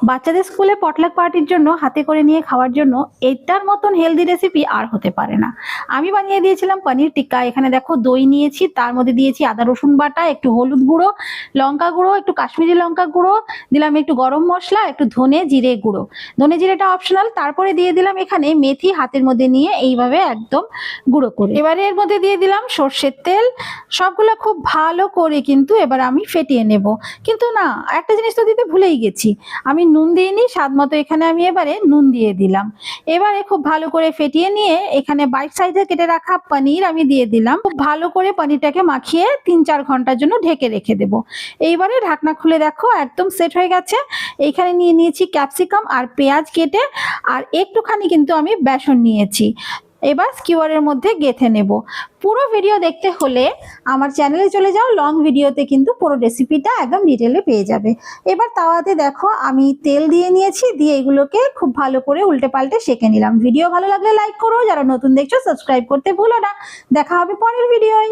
বাচ্চাদের স্কুলে পটলাক পার্টির জন্য হাতে করে নিয়ে খাওয়ার জন্য এটার মতন হেলদি রেসিপি আর হতে পারে না। আমি বানিয়ে দিয়েছিলাম পনির টিক্কা। এখানে দেখো দই নিয়েছি, তার মধ্যে দিয়েছি আদা রসুন বাটা, একটু হলুদ গুঁড়ো, লঙ্কা গুঁড়ো, একটু কাশ্মীরি লঙ্কা গুঁড়ো, দিলাম একটু গরম মশলা, একটু ধনে জিরে গুঁড়ো। ধনে জিরেটা অপশনাল। তারপরে দিয়ে দিলাম এখানে মেথি হাতের মধ্যে নিয়ে এইভাবে একদম গুঁড়ো করে। এবারে এর মধ্যে দিয়ে দিলাম সর্ষের তেল। সবগুলো খুব ভালো করে কিন্তু এবার আমি ফেটিয়ে নেব। কিন্তু না, একটা জিনিস তো দিতে ভুলেই গেছি, আমি নুন দিইনি। স্বাদ মতো এখানে আমি এবারে নুন দিয়ে দিলাম। এবারে খুব ভালো করে ফেটিয়ে নিয়ে এখানে বাইট সাইজে কেটে রাখা পনির আমি দিয়ে দিলাম। খুব ভালো করে পনিরটাকে মাখিয়ে 3-4 ঘন্টার জন্য ঢেকে রেখে দেব। এইবারে ঢাকনা খুলে দেখো একদম সেট হয়ে গেছে। এইখানে নিয়ে নিয়েছি ক্যাপসিকাম আর পেঁয়াজ কেটে, আর একটুখানি কিন্তু আমি বেসন নিয়েছি। এবার স্কিওয়ারের মধ্যে গেঁথে নেব। পুরো ভিডিও দেখতে হলে আমার চ্যানেলে চলে যাও, লং ভিডিওতে কিন্তু পুরো রেসিপিটা একদম ডিটেলে পেয়ে যাবে। এবার তাওয়াতে দেখো আমি তেল দিয়ে নিয়েছি, দিয়ে এগুলোকে খুব ভালো করে উল্টে পাল্টে সেঁকে নিলাম। ভিডিও ভালো লাগলে লাইক করো, যারা নতুন দেখছো সাবস্ক্রাইব করতে ভুলো না। দেখা হবে পরের ভিডিওয়।